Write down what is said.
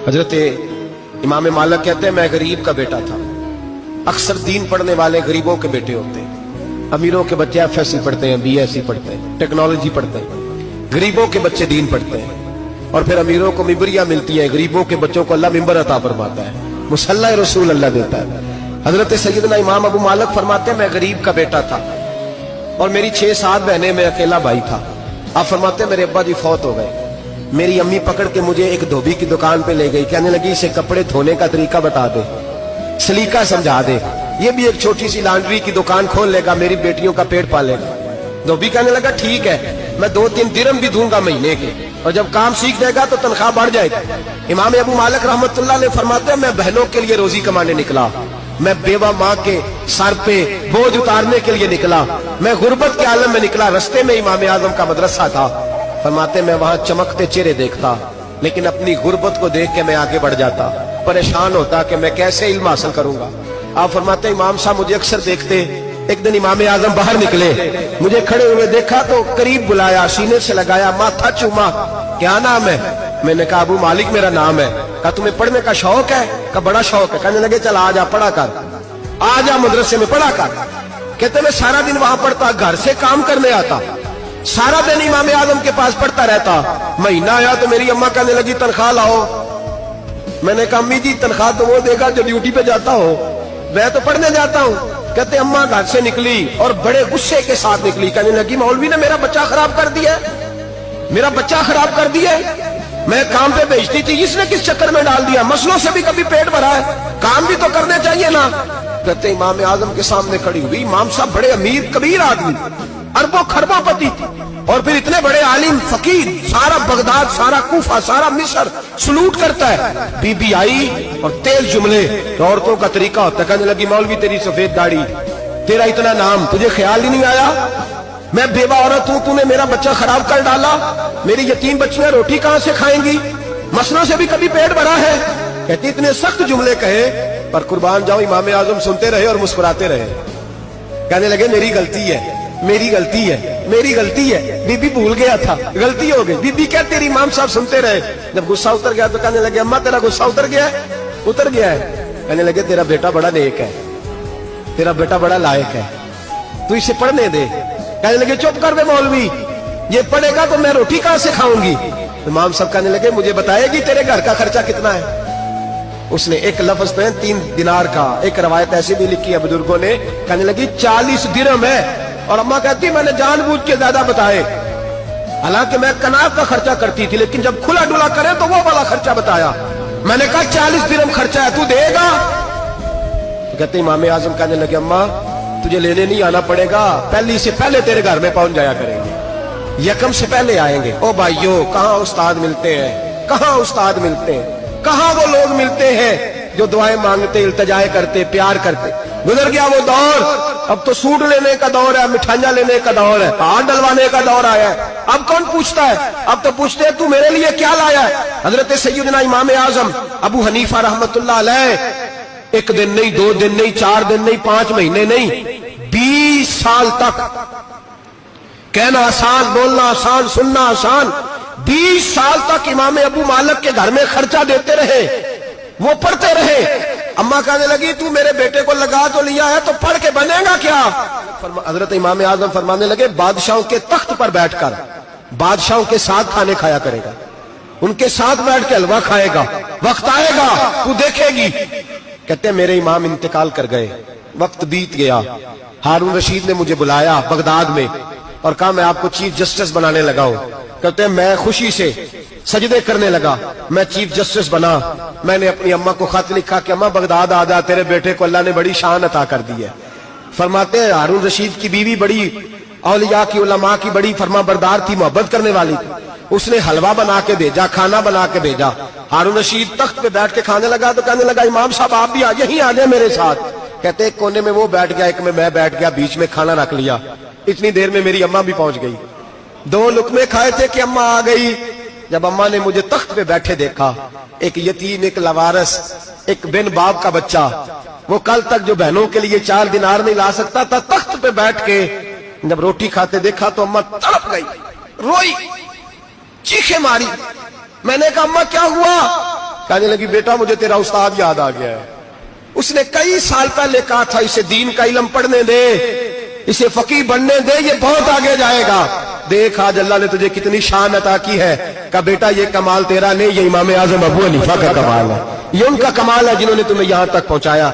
हजरत इमाम मालिक कहते हैं मैं गरीब का बेटा था। अक्सर दीन पढ़ने वाले गरीबों के बेटे होते हैं। अमीरों के बच्चे FSC पढ़ते हैं, BSc पढ़ते हैं, टेक्नोलॉजी पढ़ते हैं। गरीबों के बच्चे दीन पढ़ते हैं और फिर अमीरों को मिंबरियां मिलती हैं। गरीबों के बच्चों को अल्लाह मिंबर अता फरमाता है, मुसल्ला रसूल अल्लाह देता है। हजरत सैयदना इमाम अबू मालिक फरमाते हैं मैं गरीब का बेटा था और मेरी 6-7 बहनें, मैं अकेला भाई था। आप फरमाते हैं मेरे अब्बा जी फौत हो गए। मेरी अम्मी पकड़ के मुझे एक धोबी की दुकान पे ले गई, कहने लगी इसे कपड़े धोने का तरीका बता दे, सलीका समझा दे, ये भी एक छोटी सी लॉन्ड्री की दुकान खोल लेगा, मेरी बेटियों का पेट पालेगा। धोबी कहने लगा ठीक है, मैं 2-3 दिरहम भी दूंगा महीने के, और जब काम सीख देगा तो तनख्वाह बढ़ जाएगी। इमाम अबू मालिक रहमतुल्लाह अलैह फरमाते हैं मैं बहनों के लिए रोजी कमाने निकला, मैं बेवा माँ के सर पे बोझ उतारने के लिए निकला, मैं गुर्बत के आलम में निकला। रस्ते में इमाम आजम का मदरसा था। फरमाते मैं वहां चमकते चेहरे देखता, लेकिन अपनी गुर्बत को देख के मैं आगे बढ़ जाता, परेशान होता कि मैं कैसे इल्म हासिल करूंगा। आप फरमाते इमाम साहब मुझे अक्सर देखते। एक दिन इमाम आजम बाहर निकले, मुझे खड़े हुए देखा तो करीब बुलाया, सीने से लगाया, माथा चूमा, क्या नाम है? मैंने कहा अबू मालिक मेरा नाम है। कहा तुम्हें पढ़ने का शौक है? कहा बड़ा शौक है। कहने लगे चल आ जा पढ़ा कर, आ जा मदरसे में पढ़ा कर। कहते मैं सारा दिन वहां पढ़ता, घर से काम करने आता, सारा दिन इमाम आजम के पास पढ़ता रहता। महीना आया तो मेरी अम्मा कहने लगी तनख्वाह लाओ। मैंने कहा अम्मी जी तनख्वाह तो वो देगा जो ड्यूटी पे जाता हो, मैं तो पढ़ने जाता हूँ। कहते अम्मा घर से निकली और बड़े गुस्से के साथ निकली, कहने लगी मौलवी ने मेरा बच्चा खराब कर दिया, मेरा बच्चा खराब कर दिया। मैं काम पे भेजती थी, इसने किस चक्कर में डाल दिया? मसलों से भी कभी पेट भरा है, काम भी तो करने चाहिए ना। कहते इमाम आजम के सामने खड़ी हुई। इमाम साहब बड़े अमीर कबीर आदमी, अरबों खरबोपति, और फिर इतने बड़े आलिम फकीर, सारा बगदाद, सारा कूफा, सारा मिस्र सलूट करता है। बीबी आई और तेज जुमले, औरतों का तरीका होता है। कहने लगी मौलवी तेरी सफेद दाढ़ी, तेरा इतना नाम, तुझे ख्याल ही नहीं आया? मैं बेवा औरत हूं, तूने मेरा बच्चा खराब कर डाला, मेरी यतीम बच्चियां रोटी कहां से खाएंगी? मसलों से भी कभी पेट भरा है? कहती इतने सख्त जुमले कहे, पर कुर्बान जाओ इमाम आजम सुनते रहे और मुस्कुराते रहे। कहने लगे मेरी गलती है, मेरी गलती है, मेरी गलती है, बीबी भूल गया था, गलती हो गई। बीबी क्या तेरी इमाम साहब सुनते रहे। जब गुस्सा उतर गया तो कहने लगे अम्मा तेरा गुस्सा उतर गया है? उतर गया है। कहने लगे तेरा बेटा बड़ा नेक है, तेरा बेटा बड़ा लायक है, तू इसे पढ़ने दे। कहने लगे चुप कर दे मौलवी, ये पढ़ेगा तो मैं रोटी कहां से खाऊंगी? इमाम साहब कहने लगे मुझे बताएगी तेरे घर का खर्चा कितना है? उसने एक लफ्ज पे 3 दिनार का, एक रवायत ऐसी भी लिखी है बुजुर्गों ने, कहने लगी 40 दिरहम है। और अम्मा कहती मैंने जानबूझ के ज्यादा बताए, हालांकि मैं कनाब का खर्चा करती थी, लेकिन जब खुला डुला करे तो वो वाला खर्चा बताया। मैंने कहा 40 दिरहम खर्चा है, तू देगा? तो कहते इमाम आजम कहने लगे अम्मा तुझे लेने नहीं आना पड़ेगा, पहली से पहले तेरे घर में पहुंच जाया करेंगे, यकम से पहले आएंगे। ओ भाइयों कहाँ उस्ताद मिलते हैं, कहाँ उस्ताद मिलते हैं, कहाँ वो लोग मिलते हैं जो दुआएं मांगते, इल्तिजाएं करते, प्यार करते। गुजर गया वो दौर, अब तो सूट लेने का दौर है, मिठाइयां लेने का दौर है, हाथ डलवाने का दौर आया है। अब कौन पूछता है? अब तो पूछते हैं तू मेरे लिए क्या लाया है? हजरत सैयदना इमाम आजम अबू हनीफा रहमतुल्लाह अलैह 1 दिन नहीं, 2 दिन नहीं, 4 दिन नहीं, 5 महीने नहीं, 20 साल तक, कहना आसान, बोलना आसान, सुनना आसान, 20 साल तक इमाम अबू मालिक के घर में खर्चा देते रहे, वो पढ़ते रहे। अम्मा कहने लगी तू मेरे बेटे को लगा तो लिया है, तो पढ़ के बनेगा क्या? हजरत इमाम आजम फरमाने लगे बादशाहों के तख्त पर बैठकर बादशाहों के साथ खाने खाया करेगा, उनके साथ बैठ के हलवा खाएगा, वक्त आएगा तू देखेगी। कहते मेरे इमाम इंतकाल कर गए, वक्त बीत गया। हारून रशीद ने मुझे बुलाया बगदाद में और कहा मैं आपको चीफ जस्टिस बनाने लगा हूं। कहते मैं खुशी से सजदे करने लगा, मैं चीफ जस्टिस बना। मैंने अपनी अम्मा को खत लिखा कि अम्मा बगदाद आ जा, तेरे बेटे को अल्लाह ने बड़ी शान अता कर दी है। फरमाते हैं हारून रशीद की बीवी बड़ी औलिया की, उलमा की बड़ी फरमा बरदार थी, मोहब्बत करने वाली थी। उसने हलवा बना के भेजा, खाना बना के भेजा। हारून रशीद तख्त पे बैठ के खाने लगा तो कहने लगा इमाम साहब आप भी यहीं आ जाए मेरे साथ। कहते एक कोने में वो बैठ गया, एक में मैं बैठ गया, बीच में खाना रख लिया। इतनी देर में मेरी अम्मा भी पहुंच गई। 2 लुकमे खाए थे कि अम्मा आ गई। जब अम्मा ने मुझे तख्त पे बैठे देखा, एक यतीम, एक लवारस, एक बिन बाप का बच्चा, वो कल तक जो बहनों के लिए 4 दिनार नहीं ला सकता था, तख्त पे बैठ के जब रोटी खाते देखा तो अम्मा तड़प गई, रोई, चीखें मारी। मैंने कहा अम्मा क्या हुआ? کہنے لگی بیٹا مجھے تیرا استاد یاد آ گیا ہے، اس نے کئی سال پہلے کہا تھا اسے دین کا علم پڑھنے دے، اسے فقیہ بننے دے، یہ بہت آگے جائے گا۔ دیکھ آج اللہ نے تجھے کتنی شان عطا کی ہے۔ کہا بیٹا یہ کمال تیرا نہیں، یہ امام اعظم ابو حنیفہ کا کمال ہے، یہ ان کا کمال ہے جنہوں نے تمہیں یہاں تک پہنچایا۔